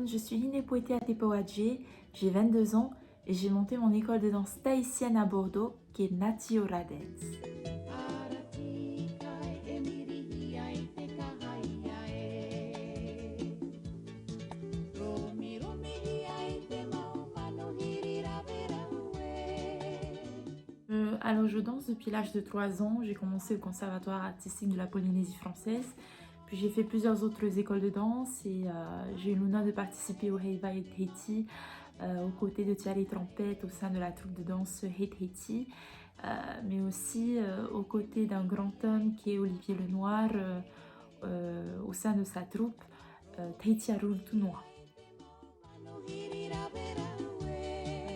je suis Hinepoete Atepoadje, j'ai 22 ans et j'ai monté mon école de danse tahitienne à Bordeaux qui est Nati Ora Dance. Alors je danse depuis l'âge de 3 ans, j'ai commencé au conservatoire artistique de la Polynésie française, puis j'ai fait plusieurs autres écoles de danse et j'ai eu l'honneur de participer au Heiva et Tahiti aux côtés de Thierry Trompette au sein de la troupe de danse Hey Tahiti, mais aussi aux côtés d'un grand homme qui est Olivier Lenoir au sein de sa troupe Tahiti Arul Tunua.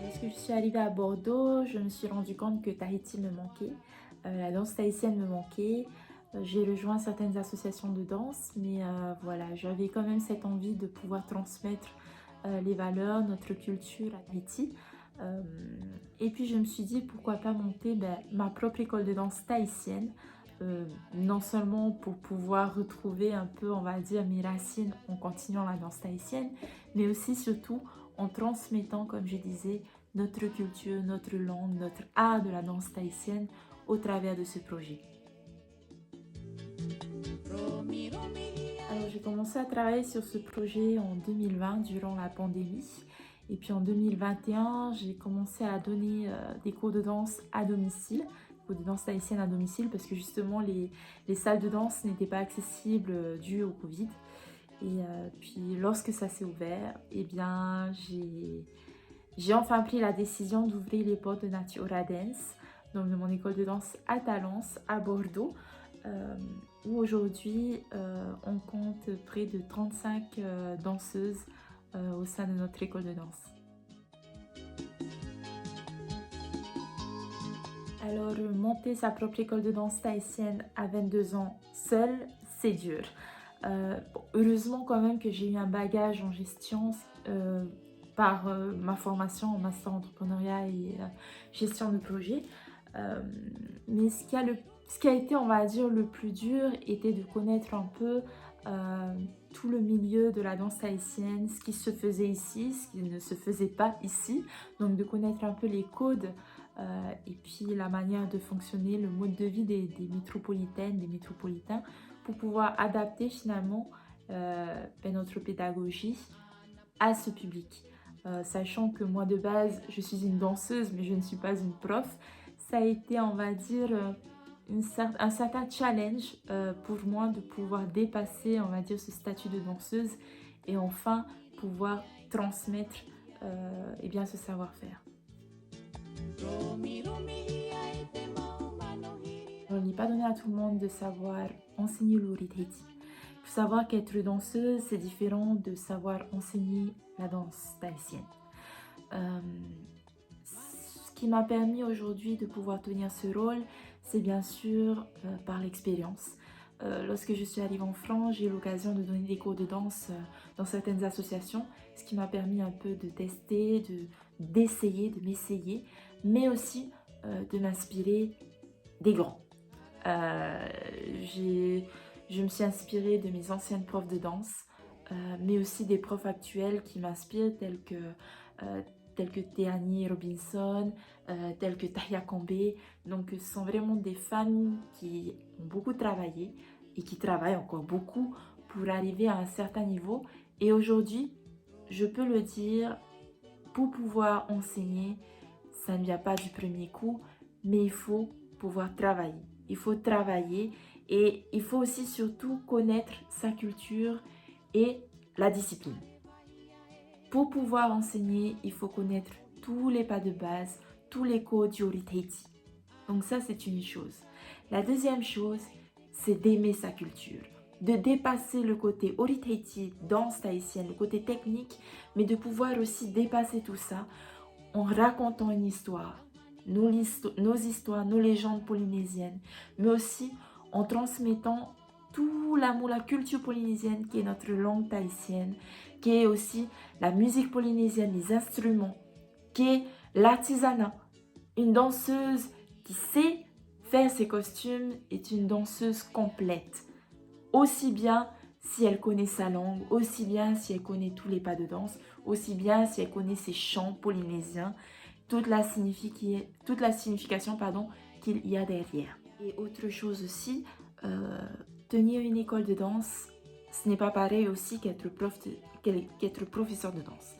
Lorsque je suis arrivée à Bordeaux, je me suis rendu compte que Tahiti me manquait, la danse tahitienne me manquait. J'ai rejoint certaines associations de danse, mais voilà, j'avais quand même cette envie de pouvoir transmettre les valeurs, notre culture à Tahiti. Et puis je me suis dit pourquoi pas monter ma propre école de danse tahitienne, non seulement pour pouvoir retrouver un peu, on va dire, mes racines en continuant la danse tahitienne, mais aussi surtout en transmettant, comme je disais, notre culture, notre langue, notre art de la danse tahitienne au travers de ce projet. Alors j'ai commencé à travailler sur ce projet en 2020 durant la pandémie et puis en 2021 j'ai commencé à donner des cours de danse à domicile, cours de danse tahitienne à domicile parce que justement les salles de danse n'étaient pas accessibles dû au Covid. Et puis lorsque ça s'est ouvert, eh bien j'ai enfin pris la décision d'ouvrir les portes de Nati Ora Dance, donc de mon école de danse à Talence, à Bordeaux, où aujourd'hui on compte près de 35 danseuses au sein de notre école de danse. Alors monter sa propre école de danse tahitienne à 22 ans seule, c'est dur. Heureusement quand même que j'ai eu un bagage en gestion par ma formation en master entrepreneuriat et gestion de projet. Mais ce qui a été, on va dire, le plus dur était de connaître un peu tout le milieu de la danse tahitienne, ce qui se faisait ici, ce qui ne se faisait pas ici. Donc de connaître un peu les codes et puis la manière de fonctionner, le mode de vie des métropolitaines, des métropolitains, pour pouvoir adapter finalement notre pédagogie à ce public. Sachant que moi de base je suis une danseuse mais je ne suis pas une prof, ça a été, on va dire, un certain challenge pour moi de pouvoir dépasser, on va dire, ce statut de danseuse et enfin pouvoir transmettre eh bien, ce savoir-faire. Il n'est pas donné à tout le monde de savoir enseigner l'Uri Tahiti. Il faut savoir qu'être danseuse, c'est différent de savoir enseigner la danse tahitienne. Ce qui m'a permis aujourd'hui de pouvoir tenir ce rôle, c'est bien sûr par l'expérience. Lorsque je suis arrivée en France, j'ai eu l'occasion de donner des cours de danse dans certaines associations, ce qui m'a permis un peu de tester, d'essayer, de m'essayer, mais aussi de m'inspirer des grands. Je me suis inspirée de mes anciennes profs de danse, mais aussi des profs actuels qui m'inspirent, tels que Teani Robinson, tels que Tahia Kambé. Donc ce sont vraiment des femmes qui ont beaucoup travaillé et qui travaillent encore beaucoup pour arriver à un certain niveau. Et aujourd'hui, je peux le dire, pour pouvoir enseigner, ça ne vient pas du premier coup, mais il faut pouvoir travailler. Il faut travailler et il faut aussi surtout connaître sa culture et la discipline. Pour pouvoir enseigner, il faut connaître tous les pas de base, tous les codes du Uri Tahiti. Donc ça, c'est une chose. La deuxième chose, c'est d'aimer sa culture, de dépasser le côté Uri Tahiti, danse tahitienne, le côté technique, mais de pouvoir aussi dépasser tout ça en racontant une histoire, nos histoires, nos légendes polynésiennes, mais aussi en transmettant tout l'amour, la culture polynésienne qui est notre langue tahitienne, qui est aussi la musique polynésienne, les instruments, qui est l'artisanat. Une danseuse qui sait faire ses costumes est une danseuse complète. Aussi bien si elle connaît sa langue, aussi bien si elle connaît tous les pas de danse, aussi bien si elle connaît ses chants polynésiens, toute la signification qu'il y a derrière. Et autre chose aussi, tenir une école de danse, ce n'est pas pareil aussi qu'être professeur de danse.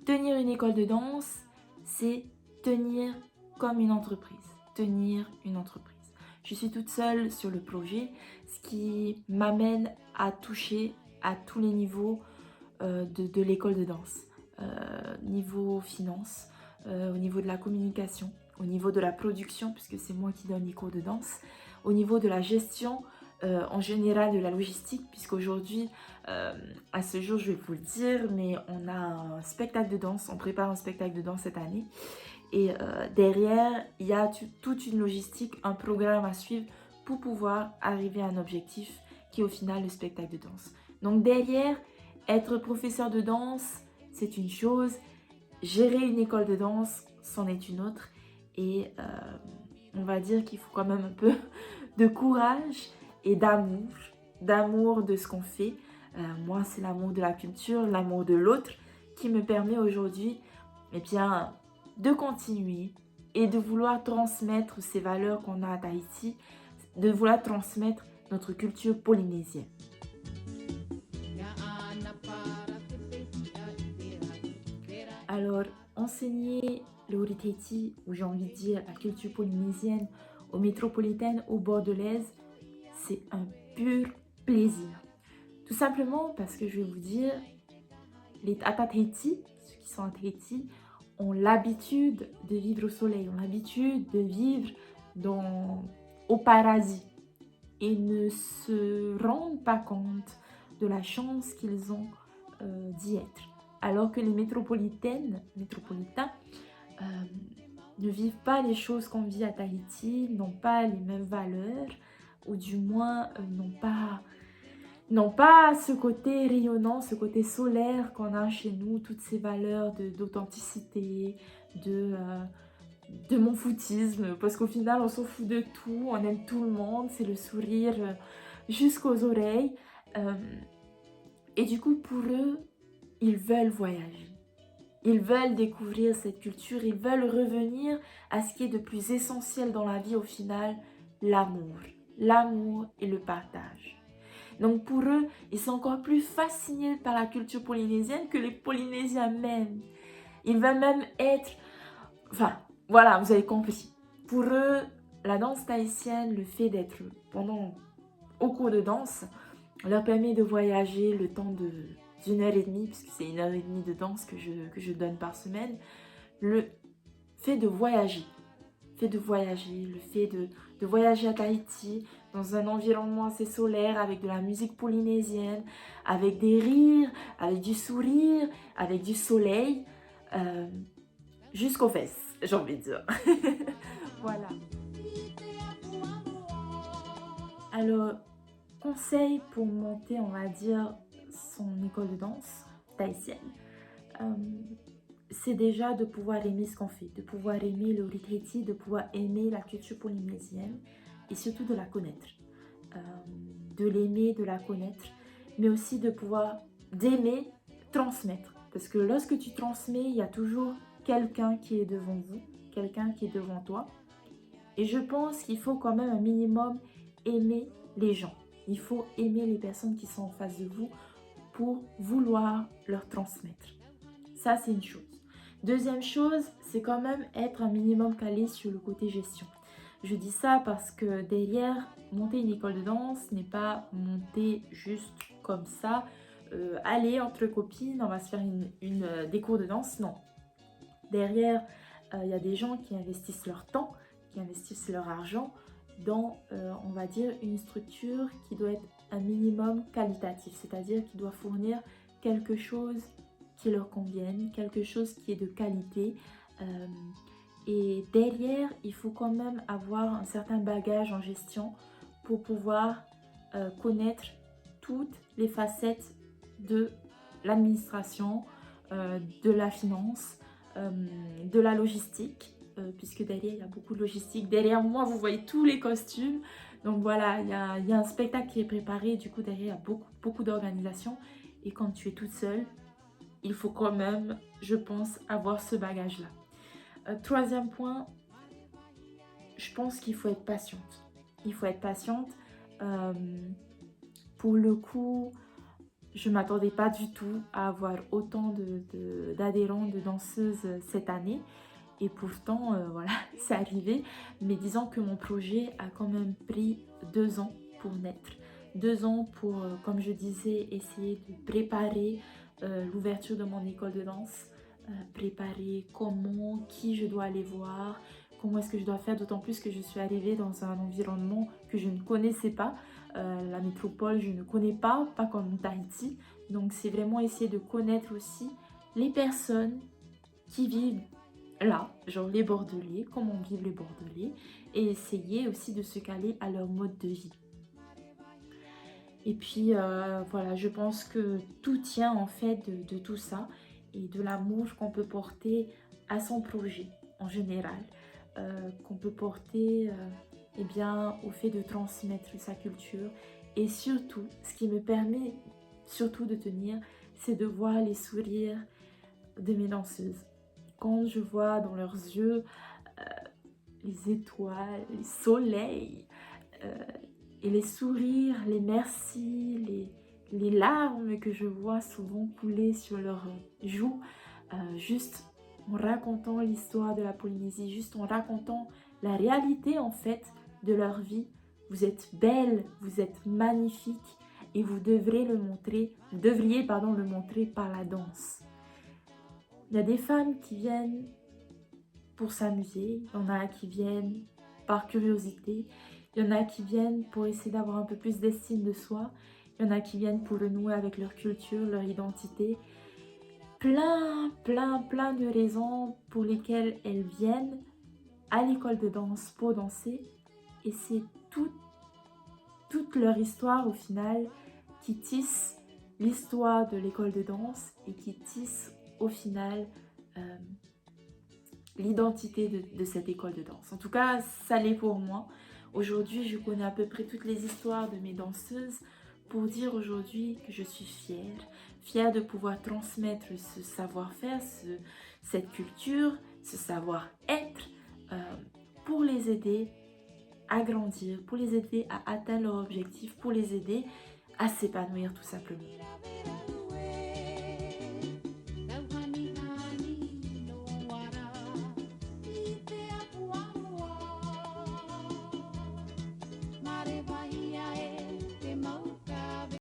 Tenir une école de danse, c'est tenir comme une entreprise. Tenir une entreprise. Je suis toute seule sur le projet, ce qui m'amène à toucher à tous les niveaux de l'école de danse. Niveau finance, au niveau de la communication, au niveau de la production, puisque c'est moi qui donne les cours de danse, au niveau de la gestion, en général de la logistique, puisqu'aujourd'hui, à ce jour, je vais vous le dire, mais on a un spectacle de danse, on prépare un spectacle de danse cette année. Et derrière, il y a toute une logistique, un programme à suivre pour pouvoir arriver à un objectif qui est au final le spectacle de danse. Donc derrière, être professeur de danse, c'est une chose. Gérer une école de danse, c'en est une autre. Et on va dire qu'il faut quand même un peu de courage et d'amour de ce qu'on fait. Moi, c'est l'amour de la culture, l'amour de l'autre qui me permet aujourd'hui, eh bien, de continuer et de vouloir transmettre ces valeurs qu'on a à Tahiti, de vouloir transmettre notre culture polynésienne. Alors, enseigner le Wuri Tahiti, ou j'ai envie de dire la culture polynésienne, aux métropolitaines, aux bordelaises, c'est un pur plaisir. Tout simplement parce que je vais vous dire, les Tata Tahiti, ceux qui sont à Tahiti, ont l'habitude de vivre au soleil, ont l'habitude de vivre au paradis et ne se rendent pas compte de la chance qu'ils ont d'y être. Alors que les métropolitains ne vivent pas les choses qu'on vit à Tahiti, n'ont pas les mêmes valeurs, ou du moins n'ont pas ce côté rayonnant, ce côté solaire qu'on a chez nous, toutes ces valeurs d'authenticité, de mon foutisme, parce qu'au final on s'en fout de tout, on aime tout le monde, c'est le sourire jusqu'aux oreilles. Et du coup pour eux, ils veulent voyager. Ils veulent découvrir cette culture, ils veulent revenir à ce qui est de plus essentiel dans la vie au final, l'amour. L'amour et le partage. Donc pour eux, ils sont encore plus fascinés par la culture polynésienne que les Polynésiens même. Ils veulent même être... Enfin, voilà, vous avez compris. Pour eux, la danse tahitienne, le fait d'être au cours de danse, leur permet de voyager le temps d'une heure et demie, puisque c'est 1 heure et demie de danse que je donne par semaine. Le fait de voyager, le fait de voyager à Tahiti, dans un environnement assez solaire, avec de la musique polynésienne, avec des rires, avec du sourire, avec du soleil, jusqu'aux fesses, j'ai envie de dire. Voilà. Alors, conseil pour monter, on va dire, son école de danse tahitienne, c'est déjà de pouvoir aimer ce qu'on fait, de pouvoir aimer le Wuri Tahiti, de pouvoir aimer la culture polynésienne et surtout de la connaître. De l'aimer, de la connaître, mais aussi d'aimer transmettre. Parce que lorsque tu transmets, il y a toujours quelqu'un qui est devant vous, quelqu'un qui est devant toi. Et je pense qu'il faut quand même un minimum aimer les gens. Il faut aimer les personnes qui sont en face de vous pour vouloir leur transmettre. Ça, c'est une chose. Deuxième chose, c'est quand même être un minimum calé sur le côté gestion. Je dis ça parce que derrière, monter une école de danse n'est pas monter juste comme ça. Allez, entre copines, on va se faire des cours de danse. Non. Derrière, il y a des gens qui investissent leur temps, qui investissent leur argent dans, on va dire, une structure qui doit être un minimum qualitatif. C'est-à-dire qui doit fournir quelque chose qui leur convienne, quelque chose qui est de qualité. Et derrière, il faut quand même avoir un certain bagage en gestion pour pouvoir connaître toutes les facettes de l'administration, de la finance, de la logistique, puisque derrière, il y a beaucoup de logistique. Derrière moi, vous voyez tous les costumes. Donc voilà, il y a un spectacle qui est préparé, du coup derrière il y a beaucoup d'organisation. Et quand tu es toute seule, il faut quand même, je pense, avoir ce bagage-là. Troisième point, je pense qu'il faut être patiente. Il faut être patiente. Euh, pour le coup, je ne m'attendais pas du tout à avoir autant d'adhérents, de danseuses cette année. Et pourtant, voilà, c'est arrivé. Mais disons que mon projet a quand même pris 2 ans pour naître. 2 ans pour, comme je disais, essayer de préparer l'ouverture de mon école de danse. Préparer comment, qui je dois aller voir, comment est-ce que je dois faire, d'autant plus que je suis arrivée dans un environnement que je ne connaissais pas. La métropole, je ne connais pas comme Tahiti. Donc c'est vraiment essayer de connaître aussi les personnes qui vivent là, genre les Bordelais, comment vivent les Bordelais, et essayer aussi de se caler à leur mode de vie. Et puis voilà, je pense que tout tient en fait de tout ça et de l'amour qu'on peut porter à son projet en général, qu'on peut porter eh bien, au fait de transmettre sa culture. Et surtout, ce qui me permet surtout de tenir, c'est de voir les sourires de mes danseuses. Quand je vois dans leurs yeux les étoiles, les soleils, euh, et les sourires, les merci, les larmes que je vois souvent couler sur leurs joues, juste en racontant l'histoire de la Polynésie, juste en racontant la réalité en fait de leur vie. Vous êtes belles, vous êtes magnifiques et vous devrez le montrer, vous devriez pardon, le montrer par la danse. Il y a des femmes qui viennent pour s'amuser, il y en a qui viennent par curiosité, il y en a qui viennent pour essayer d'avoir un peu plus d'estime de soi, il y en a qui viennent pour renouer avec leur culture, leur identité. Plein de raisons pour lesquelles elles viennent à l'école de danse pour danser. Et c'est toute leur histoire au final qui tisse l'histoire de l'école de danse et qui tisse au final l'identité de cette école de danse. En tout cas, ça l'est pour moi. Aujourd'hui, je connais à peu près toutes les histoires de mes danseuses pour dire aujourd'hui que je suis fière de pouvoir transmettre ce savoir-faire, cette culture, ce savoir-être pour les aider à grandir, pour les aider à atteindre leur objectif, pour les aider à s'épanouir tout simplement.